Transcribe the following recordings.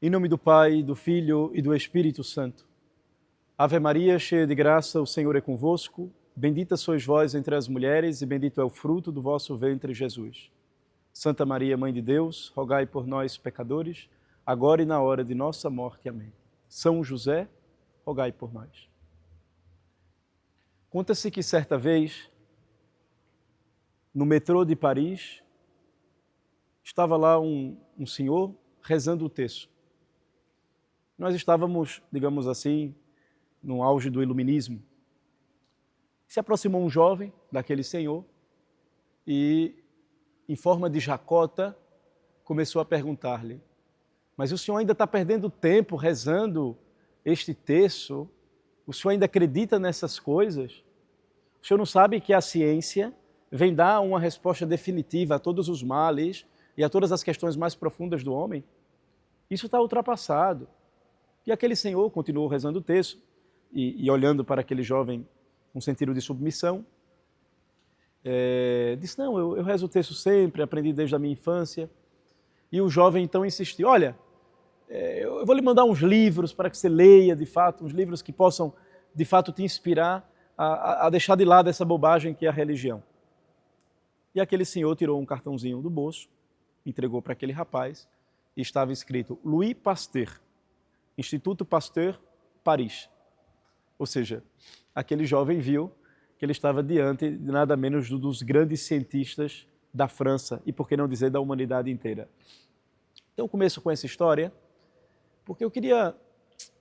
Em nome do Pai, do Filho e do Espírito Santo. Ave Maria, cheia de graça, o Senhor é convosco. Bendita sois vós entre as mulheres e bendito é o fruto do vosso ventre, Jesus. Santa Maria, Mãe de Deus, rogai por nós, pecadores, agora e na hora de nossa morte. Amém. São José, rogai por nós. Conta-se que certa vez, no metrô de Paris, estava lá um senhor rezando o terço. Nós estávamos, digamos assim, no auge do iluminismo. Se aproximou um jovem daquele senhor e, em forma de jacota, começou a perguntar-lhe: mas o senhor ainda está perdendo tempo rezando este terço? O senhor ainda acredita nessas coisas? O senhor não sabe que a ciência vem dar uma resposta definitiva a todos os males e a todas as questões mais profundas do homem? Isso está ultrapassado. E aquele senhor continuou rezando o terço e olhando para aquele jovem com sentido de submissão. Disse: não, eu rezo o terço sempre, aprendi desde a minha infância. E o jovem então insistiu: olha, eu vou lhe mandar uns livros para que você leia de fato, uns livros que possam de fato te inspirar a deixar de lado essa bobagem que é a religião. E aquele senhor tirou um cartãozinho do bolso, entregou para aquele rapaz e estava escrito: Louis Pasteur, Instituto Pasteur, Paris. Ou seja, aquele jovem viu que ele estava diante de nada menos dos grandes cientistas da França e, por que não dizer, da humanidade inteira. Então, eu começo com essa história porque eu queria,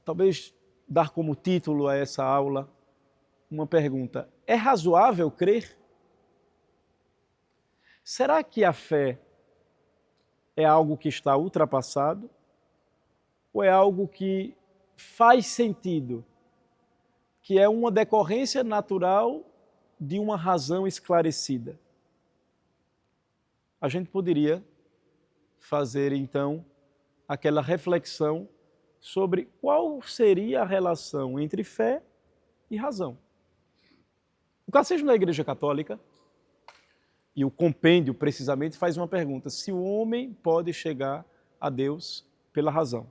talvez, dar como título a essa aula uma pergunta: é razoável crer? Será que a fé é algo que está ultrapassado? Ou é algo que faz sentido, que é uma decorrência natural de uma razão esclarecida? A gente poderia fazer, então, aquela reflexão sobre qual seria a relação entre fé e razão. O Catecismo da Igreja Católica, e o compêndio precisamente, faz uma pergunta: se o homem pode chegar a Deus pela razão?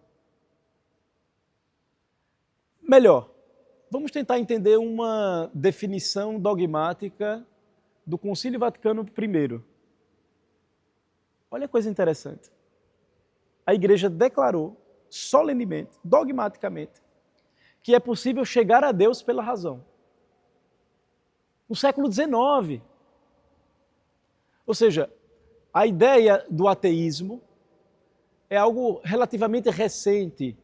Melhor, vamos tentar entender uma definição dogmática do Concílio Vaticano I. Olha que coisa interessante. A Igreja declarou solenemente, dogmaticamente, que é possível chegar a Deus pela razão. No século XIX. Ou seja, a ideia do ateísmo é algo relativamente recente.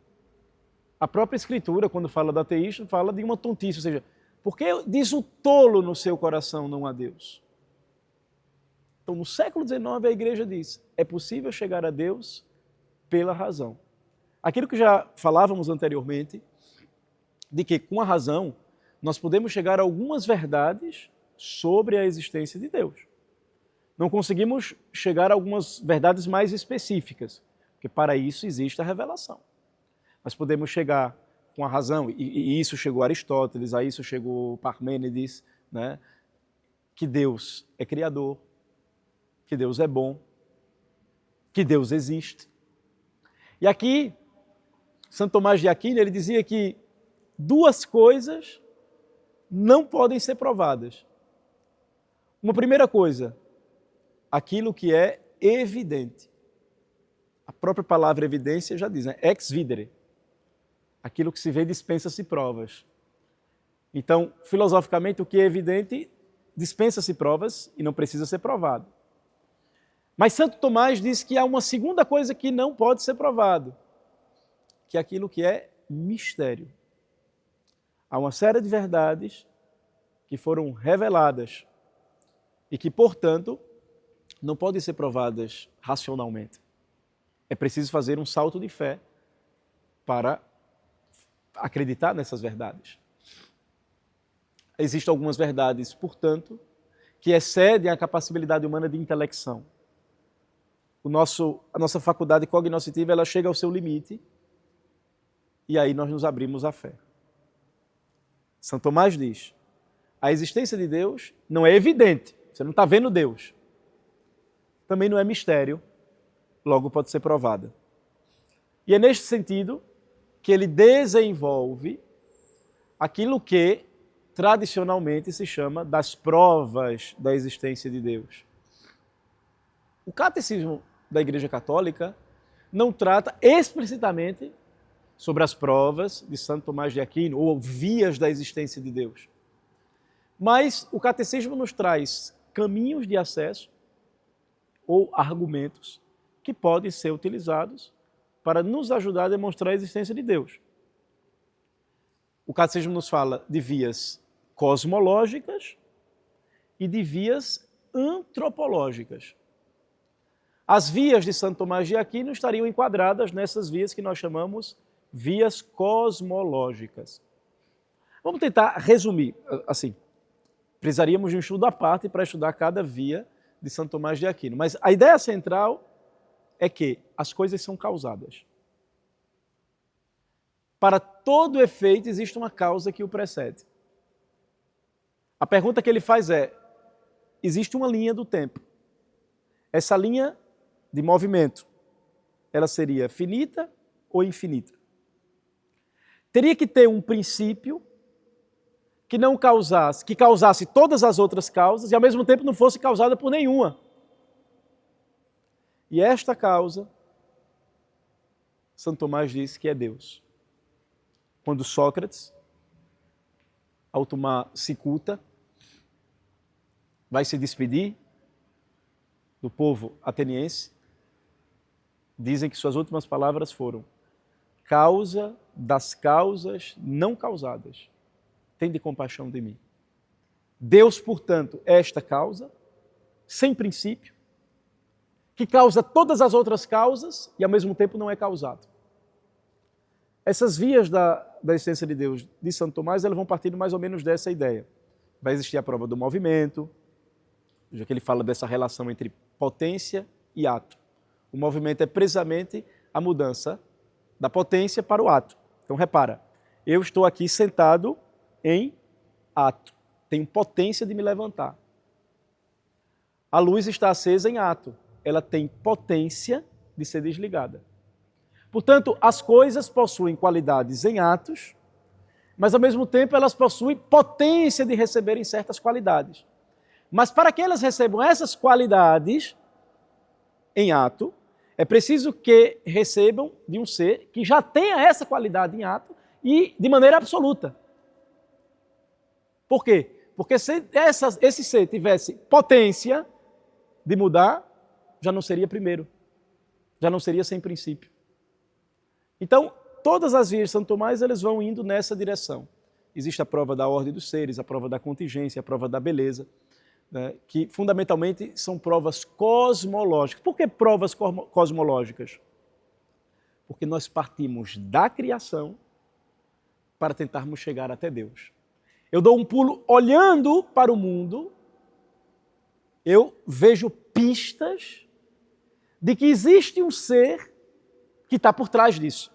A própria Escritura, quando fala do ateísmo, fala de uma tontice, ou seja, por que diz o tolo no seu coração não há Deus? Então, no século XIX, a Igreja diz: é possível chegar a Deus pela razão. Aquilo que já falávamos anteriormente, de que com a razão nós podemos chegar a algumas verdades sobre a existência de Deus. Não conseguimos chegar a algumas verdades mais específicas, porque para isso existe a revelação. Mas podemos chegar com a razão, e isso chegou a Aristóteles, a isso chegou Parmênides, né? Que Deus é criador, que Deus é bom, que Deus existe. E aqui, Santo Tomás de Aquino, ele dizia que duas coisas não podem ser provadas. Uma primeira coisa, aquilo que é evidente. A própria palavra evidência já diz, né? Ex videre. Aquilo que se vê dispensa-se provas. Então, filosoficamente, o que é evidente dispensa-se provas e não precisa ser provado. Mas Santo Tomás diz que há uma segunda coisa que não pode ser provado, que é aquilo que é mistério. Há uma série de verdades que foram reveladas e que, portanto, não podem ser provadas racionalmente. É preciso fazer um salto de fé para acreditar nessas verdades. Existem algumas verdades, portanto, que excedem a capacidade humana de intelecção. A nossa faculdade cognoscitiva, ela chega ao seu limite e aí nós nos abrimos à fé. São Tomás diz: a existência de Deus não é evidente, você não está vendo Deus. Também não é mistério, logo pode ser provada. E é neste sentido que ele desenvolve aquilo que tradicionalmente se chama das provas da existência de Deus. O catecismo da Igreja Católica não trata explicitamente sobre as provas de Santo Tomás de Aquino ou vias da existência de Deus. Mas o catecismo nos traz caminhos de acesso ou argumentos que podem ser utilizados para nos ajudar a demonstrar a existência de Deus. O catecismo nos fala de vias cosmológicas e de vias antropológicas. As vias de Santo Tomás de Aquino estariam enquadradas nessas vias que nós chamamos vias cosmológicas. Vamos tentar resumir, assim, precisaríamos de um estudo à parte para estudar cada via de Santo Tomás de Aquino, mas a ideia central é que as coisas são causadas. Para todo efeito existe uma causa que o precede. A pergunta que ele faz é, existe uma linha do tempo. Essa linha de movimento, ela seria finita ou infinita? Teria que ter um princípio que não causasse, que causasse todas as outras causas e ao mesmo tempo não fosse causada por nenhuma. E esta causa, Santo Tomás diz que é Deus. Quando Sócrates, ao tomar cicuta, vai se despedir do povo ateniense, dizem que suas últimas palavras foram: causa das causas não causadas, tende compaixão de mim. Deus, portanto, é esta causa, sem princípio, que causa todas as outras causas e ao mesmo tempo não é causado. Essas vias da existência de Deus de Santo Tomás, elas vão partindo mais ou menos dessa ideia. Vai existir a prova do movimento, já que ele fala dessa relação entre potência e ato. O movimento é precisamente a mudança da potência para o ato. Então repara, eu estou aqui sentado em ato, tenho potência de me levantar. A luz está acesa em ato, ela tem potência de ser desligada. Portanto, as coisas possuem qualidades em atos, mas ao mesmo tempo elas possuem potência de receberem certas qualidades. Mas para que elas recebam essas qualidades em ato, é preciso que recebam de um ser que já tenha essa qualidade em ato e de maneira absoluta. Por quê? Porque se esse ser tivesse potência de mudar, já não seria primeiro, já não seria sem princípio. Então, todas as vias de Santo Tomás, eles vão indo nessa direção. Existe a prova da ordem dos seres, a prova da contingência, a prova da beleza, né, que fundamentalmente são provas cosmológicas. Por que provas cosmológicas? Porque nós partimos da criação para tentarmos chegar até Deus. Eu dou um pulo olhando para o mundo, eu vejo pistas de que existe um ser que está por trás disso.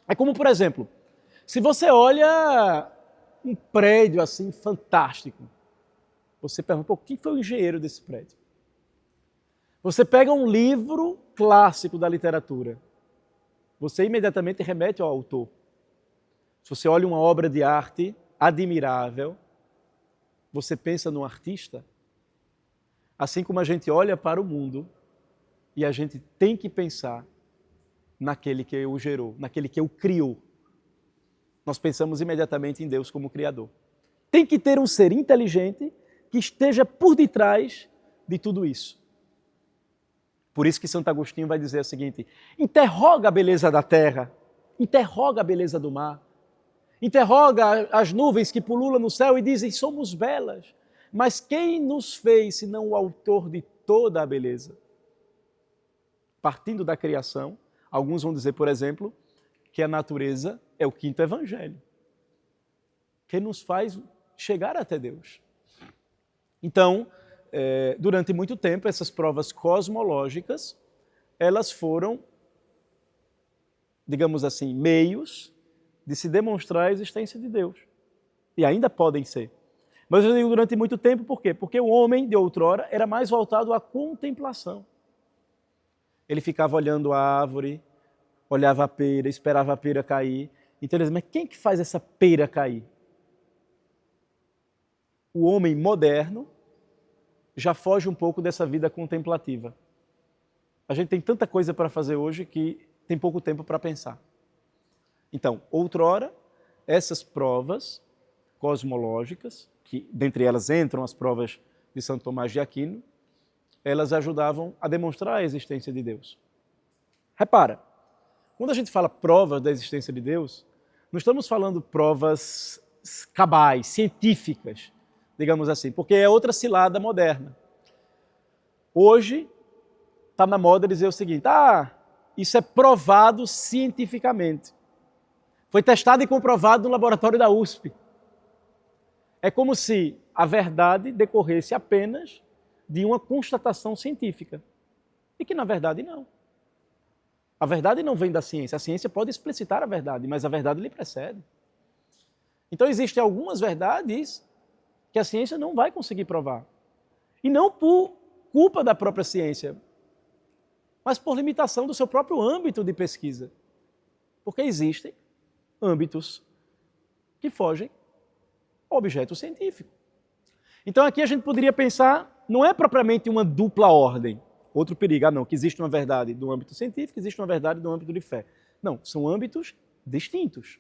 É como, por exemplo, se você olha um prédio assim fantástico, você pergunta, quem foi o engenheiro desse prédio? Você pega um livro clássico da literatura, você imediatamente remete ao autor. Se você olha uma obra de arte admirável, você pensa no artista, assim como a gente olha para o mundo e a gente tem que pensar naquele que o gerou, naquele que o criou. Nós pensamos imediatamente em Deus como Criador. Tem que ter um ser inteligente que esteja por detrás de tudo isso. Por isso que Santo Agostinho vai dizer o seguinte: interroga a beleza da terra, interroga a beleza do mar, interroga as nuvens que pululam no céu e dizem, somos belas. Mas quem nos fez, senão o autor de toda a beleza? Partindo da criação, alguns vão dizer, por exemplo, que a natureza é o quinto evangelho, que nos faz chegar até Deus. Então, durante muito tempo, essas provas cosmológicas, elas foram, digamos assim, meios de se demonstrar a existência de Deus. E ainda podem ser. Mas eu digo durante muito tempo, por quê? Porque o homem de outrora era mais voltado à contemplação. Ele ficava olhando a árvore, olhava a pera, esperava a pera cair. Então eles dizem, mas quem que faz essa pera cair? O homem moderno já foge um pouco dessa vida contemplativa. A gente tem tanta coisa para fazer hoje que tem pouco tempo para pensar. Então, outrora, essas provas cosmológicas, que dentre elas entram as provas de Santo Tomás de Aquino, elas ajudavam a demonstrar a existência de Deus. Repara, quando a gente fala provas da existência de Deus, não estamos falando provas cabais, científicas, digamos assim, porque é outra cilada moderna. Hoje, está na moda dizer o seguinte, isso é provado cientificamente. Foi testado e comprovado no laboratório da USP. É como se a verdade decorresse apenas de uma constatação científica. E que, na verdade, não. A verdade não vem da ciência. A ciência pode explicitar a verdade, mas a verdade lhe precede. Então, existem algumas verdades que a ciência não vai conseguir provar. E não por culpa da própria ciência, mas por limitação do seu próprio âmbito de pesquisa. Porque existem âmbitos que fogem ao objeto científico. Então aqui a gente poderia pensar, não é propriamente uma dupla ordem, outro perigo, não, que existe uma verdade do âmbito científico, existe uma verdade do âmbito de fé. Não, são âmbitos distintos,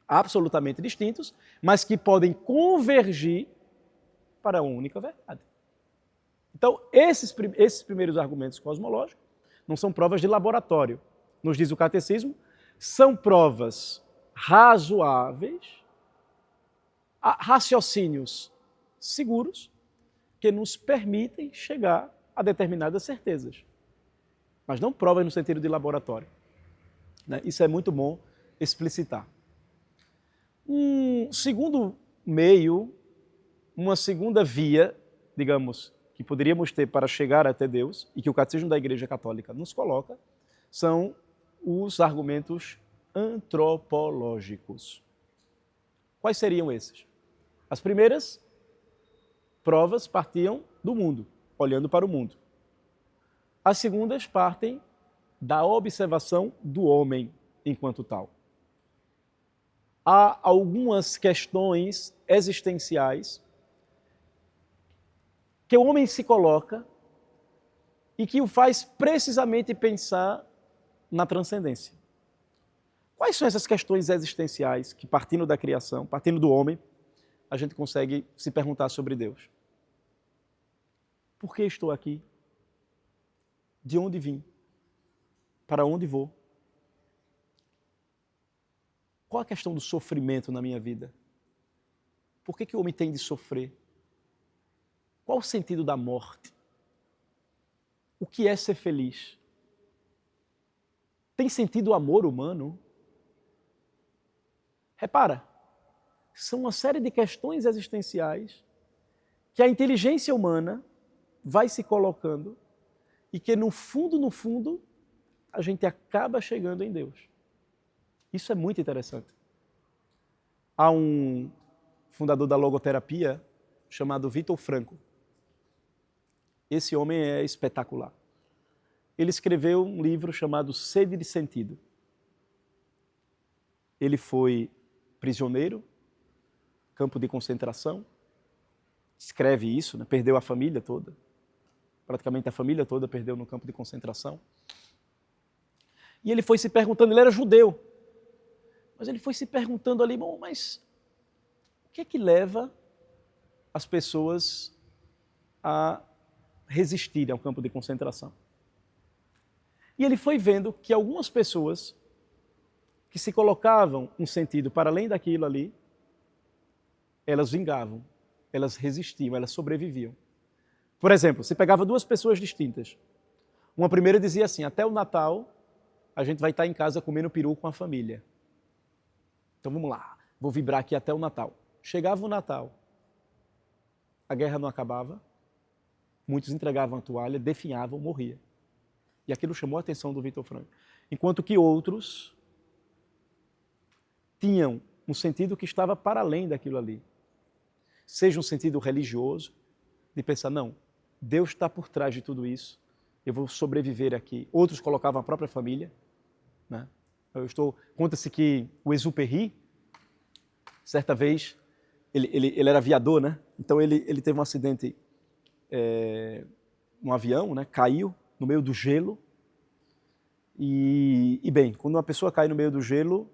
absolutamente distintos, mas que podem convergir para uma única verdade. Então, esses primeiros argumentos cosmológicos não são provas de laboratório. Nos diz o catecismo, são provas razoáveis, raciocínios seguros, que nos permitem chegar a determinadas certezas. Mas não provas no sentido de laboratório. Isso é muito bom explicitar. Um segundo meio, uma segunda via, digamos, que poderíamos ter para chegar até Deus, e que o Catecismo da Igreja Católica nos coloca, são os argumentos antropológicos. Quais seriam esses? As primeiras provas partiam do mundo, olhando para o mundo. As segundas partem da observação do homem enquanto tal. Há algumas questões existenciais que o homem se coloca e que o faz precisamente pensar na transcendência. Quais são essas questões existenciais que, partindo da criação, partindo do homem, a gente consegue se perguntar sobre Deus? Por que estou aqui? De onde vim? Para onde vou? Qual a questão do sofrimento na minha vida? Por que o homem tem de sofrer? Qual o sentido da morte? O que é ser feliz? Tem sentido o amor humano? Repara, são uma série de questões existenciais que a inteligência humana vai se colocando e que no fundo, a gente acaba chegando em Deus. Isso é muito interessante. Há um fundador da logoterapia chamado Viktor Frankl. Esse homem é espetacular. Ele escreveu um livro chamado Sede de Sentido. Ele foi prisioneiro, campo de concentração, escreve isso, perdeu a família toda. Praticamente a família toda perdeu no campo de concentração. E ele foi se perguntando, ele era judeu, mas ele foi se perguntando ali, bom, mas o que é que leva as pessoas a resistirem ao campo de concentração? E ele foi vendo que algumas pessoas que se colocavam um sentido para além daquilo ali, elas vingavam, elas resistiam, elas sobreviviam. Por exemplo, você pegava duas pessoas distintas. Uma primeira dizia assim, até o Natal a gente vai estar em casa comendo peru com a família. Então vamos lá, vou vibrar aqui até o Natal. Chegava o Natal, a guerra não acabava, muitos entregavam a toalha, definhavam, morriam. E aquilo chamou a atenção do Viktor Frankl. Enquanto que outros tinham um sentido que estava para além daquilo ali. Seja um sentido religioso, de pensar, não, Deus está por trás de tudo isso, eu vou sobreviver aqui. Outros colocavam a própria família, né? Conta-se que o Exupéry, certa vez, ele era aviador, né? Então ele teve um acidente num avião, né? Caiu no meio do gelo. E bem, quando uma pessoa cai no meio do gelo,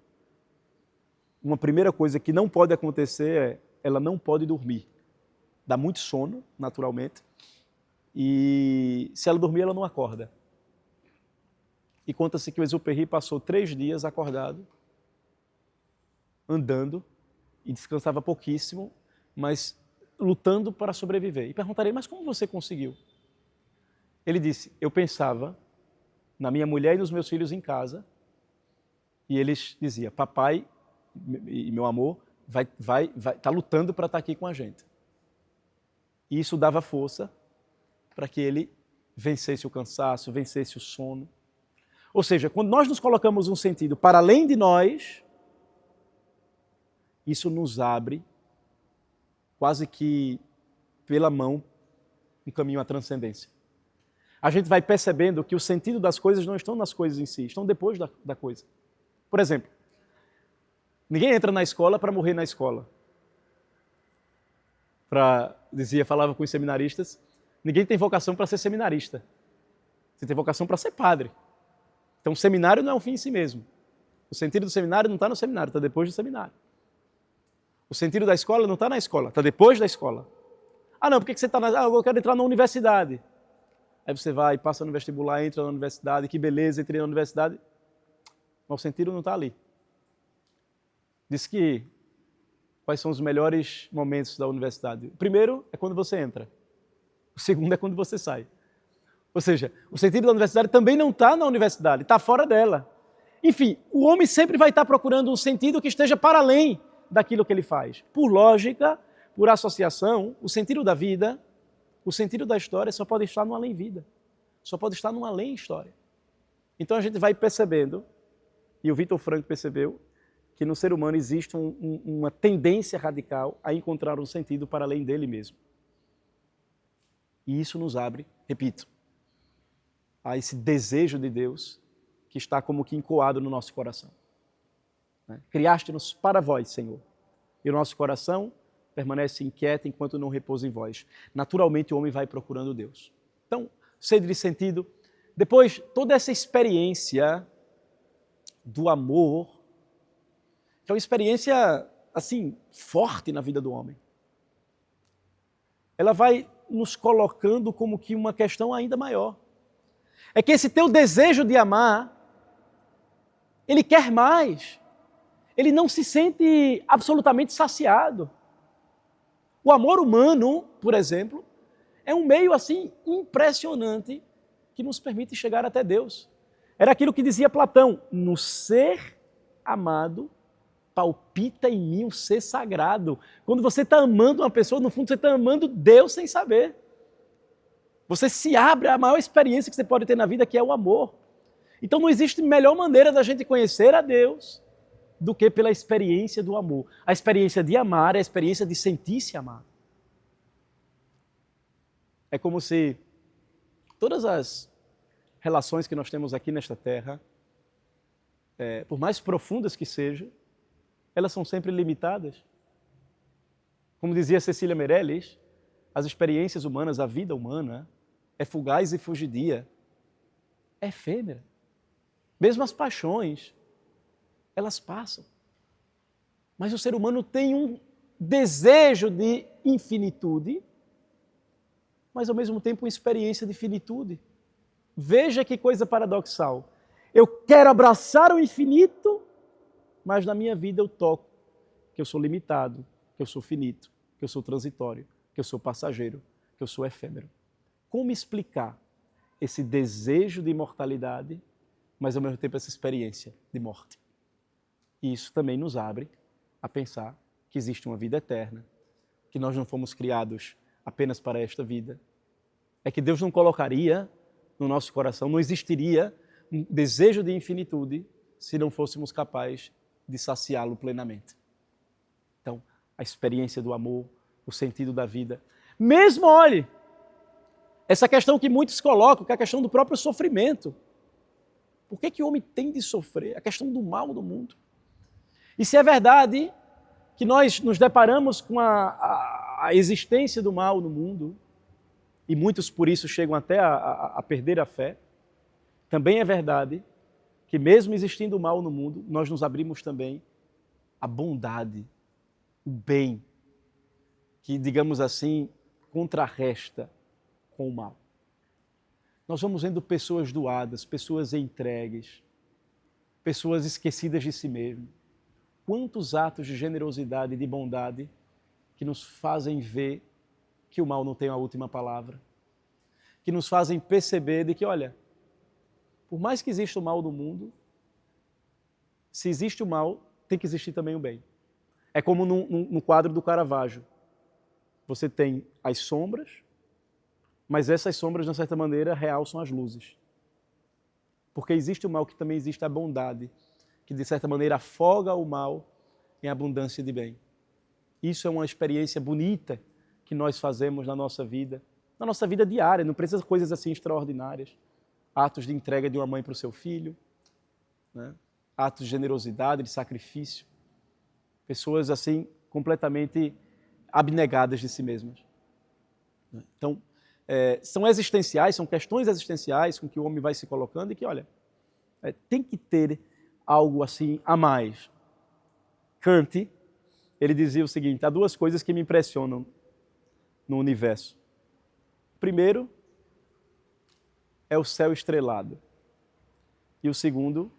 uma primeira coisa que não pode acontecer é ela não pode dormir. Dá muito sono, naturalmente, e se ela dormir, ela não acorda. E conta-se que o Exupéry passou 3 dias acordado, andando, e descansava pouquíssimo, mas lutando para sobreviver. E perguntarei, mas como você conseguiu? Ele disse, eu pensava na minha mulher e nos meus filhos em casa, e eles diziam, papai e meu amor tá lutando para estar aqui com a gente. E isso dava força para que ele vencesse o cansaço, vencesse o sono. Ou seja, quando nós nos colocamos um sentido para além de nós, isso nos abre quase que pela mão um caminho à transcendência. A gente vai percebendo que o sentido das coisas não estão nas coisas em si, estão depois da coisa. Por exemplo, ninguém entra na escola para morrer na escola. Falava com os seminaristas, ninguém tem vocação para ser seminarista. Você tem vocação para ser padre. Então o seminário não é um fim em si mesmo. O sentido do seminário não está no seminário, está depois do seminário. O sentido da escola não está na escola, está depois da escola. Ah não, por que você está eu quero entrar na universidade. Aí você vai, passa no vestibular, entra na universidade, que beleza, entrei na universidade. Mas o sentido não está ali. Diz que quais são os melhores momentos da universidade. O primeiro é quando você entra. O segundo é quando você sai. Ou seja, o sentido da universidade também não está na universidade, está fora dela. Enfim, o homem sempre vai estar procurando um sentido que esteja para além daquilo que ele faz. Por lógica, por associação, o sentido da vida, o sentido da história só pode estar no além-vida. Só pode estar no além-história. Então a gente vai percebendo, e o Viktor Frankl percebeu, que no ser humano existe uma tendência radical a encontrar um sentido para além dele mesmo. E isso nos abre, repito, a esse desejo de Deus que está como que encoado no nosso coração. Criaste-nos para vós, Senhor, e o nosso coração permanece inquieto enquanto não repousa em vós. Naturalmente o homem vai procurando Deus. Então, sede de sentido. Depois, toda essa experiência do amor, que é uma experiência, assim, forte na vida do homem. Ela vai nos colocando como que uma questão ainda maior. É que esse teu desejo de amar, ele quer mais. Ele não se sente absolutamente saciado. O amor humano, por exemplo, é um meio assim impressionante que nos permite chegar até Deus. Era aquilo que dizia Platão, no ser amado palpita em mim um ser sagrado. Quando você está amando uma pessoa, no fundo você está amando Deus sem saber. Você se abre à maior experiência que você pode ter na vida, que é o amor. Então não existe melhor maneira da gente conhecer a Deus do que pela experiência do amor. A experiência de amar é a experiência de sentir-se amado. É como se todas as relações que nós temos aqui nesta terra, por mais profundas que sejam, elas são sempre limitadas. Como dizia Cecília Meirelles, as experiências humanas, a vida humana, é fugaz e fugidia, é efêmera. Mesmo as paixões, elas passam. Mas o ser humano tem um desejo de infinitude, mas ao mesmo tempo uma experiência de finitude. Veja que coisa paradoxal. Eu quero abraçar o infinito, mas na minha vida eu toco que eu sou limitado, que eu sou finito, que eu sou transitório, que eu sou passageiro, que eu sou efêmero. Como explicar esse desejo de imortalidade, mas ao mesmo tempo essa experiência de morte? E isso também nos abre a pensar que existe uma vida eterna, que nós não fomos criados apenas para esta vida. É que Deus não colocaria no nosso coração, não existiria um desejo de infinitude se não fôssemos capazes de saciá-lo plenamente. Então, a experiência do amor, o sentido da vida. Mesmo, olhe, essa questão que muitos colocam, que é a questão do próprio sofrimento. Por que o homem tem de sofrer? A questão do mal no mundo. E se é verdade que nós nos deparamos com a existência do mal no mundo, e muitos por isso chegam até a perder a fé, também é verdade que mesmo existindo o mal no mundo, nós nos abrimos também à bondade, o bem, que, digamos assim, contrarresta com o mal. Nós vamos vendo pessoas doadas, pessoas entregues, pessoas esquecidas de si mesmo. Quantos atos de generosidade e de bondade que nos fazem ver que o mal não tem a última palavra, que nos fazem perceber de que, olha, por mais que exista o mal no mundo, se existe o mal, tem que existir também o bem. É como no quadro do Caravaggio. Você tem as sombras, mas essas sombras, de certa maneira, realçam as luzes. Porque existe o mal, que também existe a bondade, que de certa maneira afoga o mal em abundância de bem. Isso é uma experiência bonita que nós fazemos na nossa vida diária, não precisa de coisas assim extraordinárias. Atos de entrega de uma mãe para o seu filho, né? Atos de generosidade, de sacrifício. Pessoas assim completamente abnegadas de si mesmas. Então, são existenciais, são questões existenciais com que o homem vai se colocando e que, olha, tem que ter algo assim a mais. Kant, ele dizia o seguinte: há duas coisas que me impressionam no universo. Primeiro é o céu estrelado. E o segundo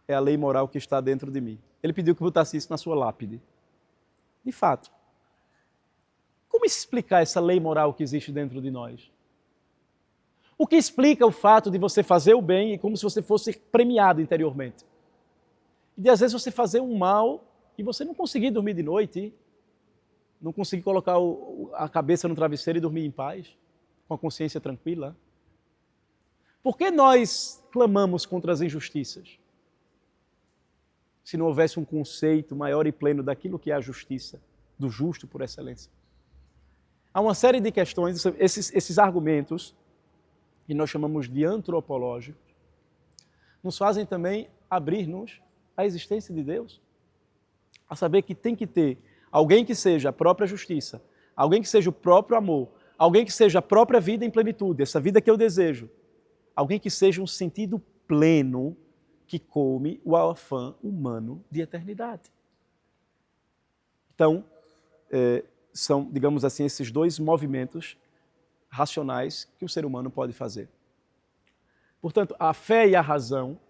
é a lei moral que está dentro de mim. Ele pediu que botasse isso na sua lápide. De fato, como explicar essa lei moral que existe dentro de nós? O que explica o fato de você fazer o bem e como se você fosse premiado interiormente? E de às vezes você fazer um mal e você não conseguir dormir de noite, não conseguir colocar a cabeça no travesseiro e dormir em paz, com a consciência tranquila? Por que nós clamamos contra as injustiças? Se não houvesse um conceito maior e pleno daquilo que é a justiça, do justo por excelência. Há uma série de questões, esses argumentos, que nós chamamos de antropológicos, nos fazem também abrir-nos à existência de Deus. A saber que tem que ter alguém que seja a própria justiça, alguém que seja o próprio amor, alguém que seja a própria vida em plenitude, essa vida que eu desejo, alguém que seja um sentido pleno que come o afã humano de eternidade. Então, são, digamos assim, esses dois movimentos racionais que o ser humano pode fazer. Portanto, a fé e a razão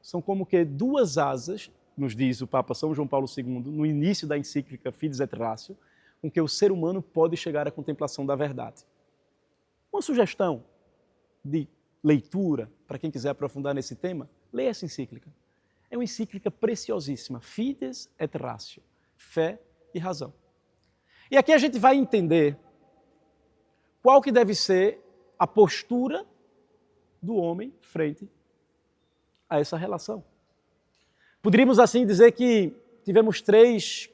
são como que duas asas, nos diz o Papa São João Paulo II, no início da encíclica Fides et Ratio, com que o ser humano pode chegar à contemplação da verdade. Uma sugestão de leitura, para quem quiser aprofundar nesse tema, leia essa encíclica. É uma encíclica preciosíssima, Fides et Ratio, fé e razão. E aqui a gente vai entender qual que deve ser a postura do homem frente a essa relação. Poderíamos assim dizer que tivemos três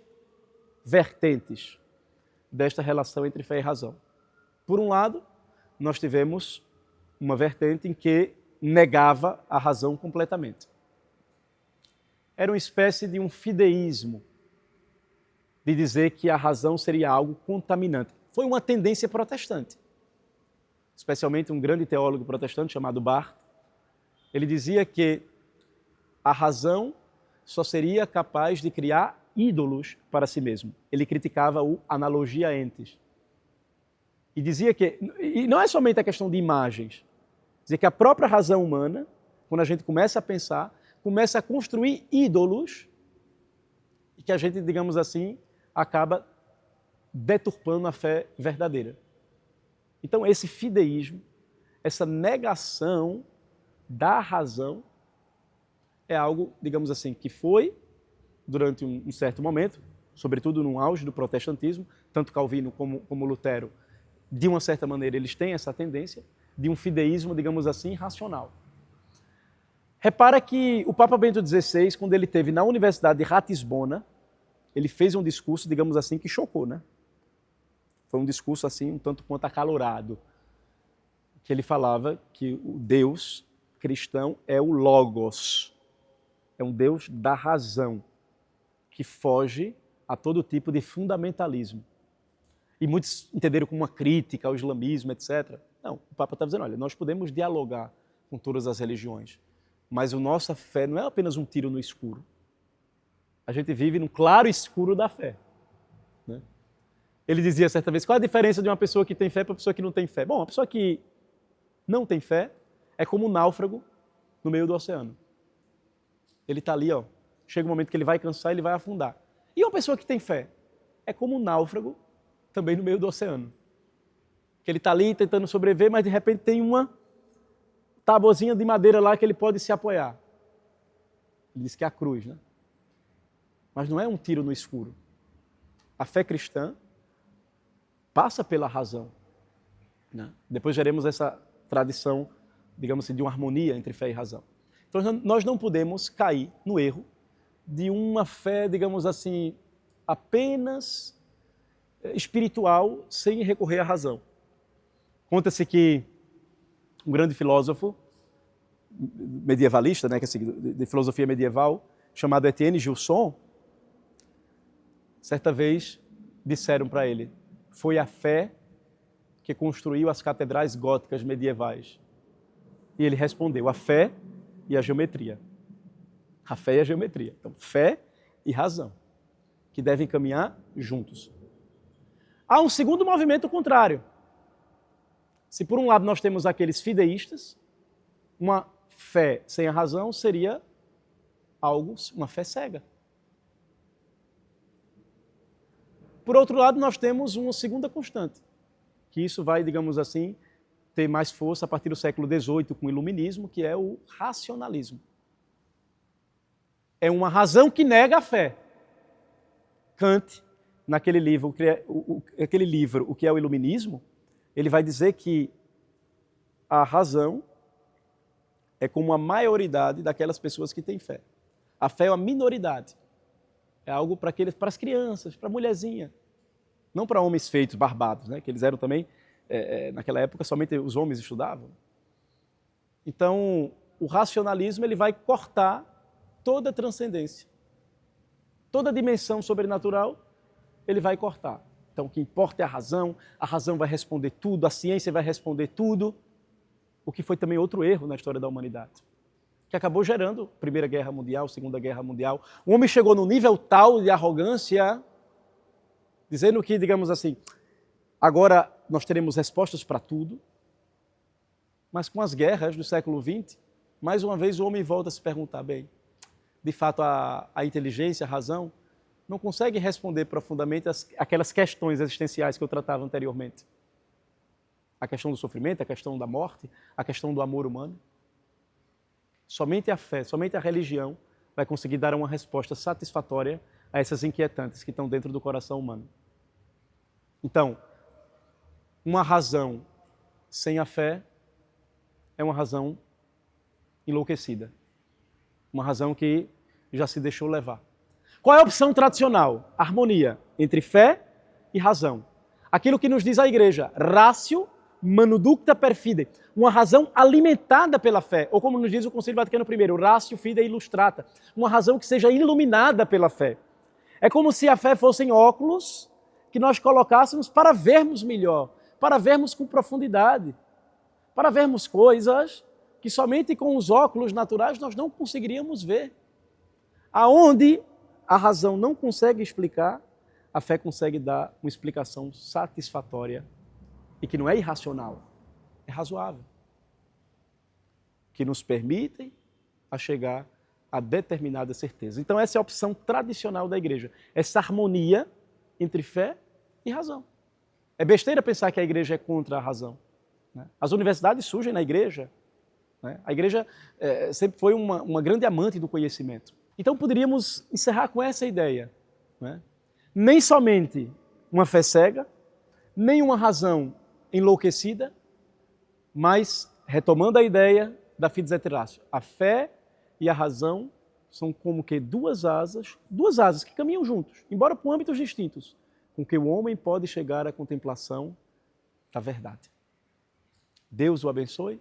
vertentes desta relação entre fé e razão. Por um lado, nós tivemos uma vertente em que negava a razão completamente. Era uma espécie de um fideísmo, de dizer que a razão seria algo contaminante. Foi uma tendência protestante. Especialmente um grande teólogo protestante chamado Barth, ele dizia que a razão só seria capaz de criar ídolos para si mesmo. Ele criticava o analogia entes. E dizia que, e não é somente a questão de imagens, dizia que a própria razão humana, quando a gente começa a pensar, começa a construir ídolos e que a gente, digamos assim, acaba deturpando a fé verdadeira. Então, esse fideísmo, essa negação da razão, é algo, digamos assim, que foi, durante um certo momento, sobretudo no auge do protestantismo, tanto Calvino como Lutero, de uma certa maneira, eles têm essa tendência de um fideísmo, digamos assim, racional. Repara que o Papa Bento XVI, quando ele esteve na Universidade de Ratisbona, ele fez um discurso, digamos assim, que chocou, né? Foi um discurso assim, um tanto quanto acalorado, que ele falava que o Deus cristão é o Logos. É um Deus da razão, que foge a todo tipo de fundamentalismo. E muitos entenderam como uma crítica ao islamismo, etc. Não, o Papa está dizendo, olha, nós podemos dialogar com todas as religiões, mas a nossa fé não é apenas um tiro no escuro. A gente vive num claro escuro da fé. Né? Ele dizia certa vez, qual a diferença de uma pessoa que tem fé para uma pessoa que não tem fé? Bom, uma pessoa que não tem fé é como um náufrago no meio do oceano. Ele está ali, ó, chega um momento que ele vai cansar e ele vai afundar. E uma pessoa que tem fé é como um náufrago também no meio do oceano. Que ele está ali tentando sobreviver, mas de repente tem uma tabuazinha de madeira lá que ele pode se apoiar. Ele diz que é a cruz, né? Mas não é um tiro no escuro. A fé cristã passa pela razão. Né? Depois veremos essa tradição, digamos assim, de uma harmonia entre fé e razão. Então nós não podemos cair no erro de uma fé, digamos assim, apenas espiritual, sem recorrer à razão. Conta-se que um grande filósofo medievalista, né, de filosofia medieval, chamado Etienne Gilson, certa vez disseram para ele, foi a fé que construiu as catedrais góticas medievais. E ele respondeu, a fé e a geometria. A fé e a geometria. Então, fé e razão, que devem caminhar juntos. Há um segundo movimento contrário. Se por um lado nós temos aqueles fideístas, uma fé sem a razão seria uma fé cega. Por outro lado, nós temos uma segunda constante, que isso vai, digamos assim, ter mais força a partir do século XVIII com o Iluminismo, que é o racionalismo. É uma razão que nega a fé. Kant, naquele livro, O que é o Iluminismo, ele vai dizer que a razão é como a maioridade daquelas pessoas que têm fé. A fé é uma minoridade. É algo para as crianças, para a mulherzinha. Não para homens feitos, barbados, né? Que eles eram também, naquela época, somente os homens estudavam. Então, o racionalismo ele vai cortar toda a transcendência. Toda a dimensão sobrenatural, ele vai cortar. Então, o que importa é a razão vai responder tudo, a ciência vai responder tudo, o que foi também outro erro na história da humanidade, que acabou gerando Primeira Guerra Mundial, Segunda Guerra Mundial. O homem chegou num nível tal de arrogância, dizendo que, digamos assim, agora nós teremos respostas para tudo, mas com as guerras do século XX, mais uma vez o homem volta a se perguntar, bem, de fato a inteligência, a razão, não consegue responder profundamente aquelas questões existenciais que eu tratava anteriormente. A questão do sofrimento, a questão da morte, a questão do amor humano. Somente a fé, somente a religião vai conseguir dar uma resposta satisfatória a essas inquietantes que estão dentro do coração humano. Então, uma razão sem a fé é uma razão enlouquecida. Uma razão que já se deixou levar. Qual é a opção tradicional? Harmonia entre fé e razão. Aquilo que nos diz a igreja, ratio manuducta per fide, uma razão alimentada pela fé, ou como nos diz o Concílio Vaticano I, ratio fide illustrata, uma razão que seja iluminada pela fé. É como se a fé fossem óculos que nós colocássemos para vermos melhor, para vermos com profundidade, para vermos coisas que somente com os óculos naturais nós não conseguiríamos ver. Aonde a razão não consegue explicar, a fé consegue dar uma explicação satisfatória e que não é irracional, é razoável, que nos permitem a chegar a determinada certeza. Então essa é a opção tradicional da igreja, essa harmonia entre fé e razão. É besteira pensar que a igreja é contra a razão. Né? As universidades surgem na igreja. Né? A igreja sempre foi uma grande amante do conhecimento. Então poderíamos encerrar com essa ideia. Né? Nem somente uma fé cega, nem uma razão enlouquecida, mas, retomando a ideia da fides et ratio, a fé e a razão são como que duas asas que caminham juntos, embora por âmbitos distintos, com que o homem pode chegar à contemplação da verdade. Deus o abençoe.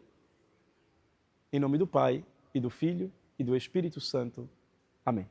Em nome do Pai, e do Filho, e do Espírito Santo. Amém.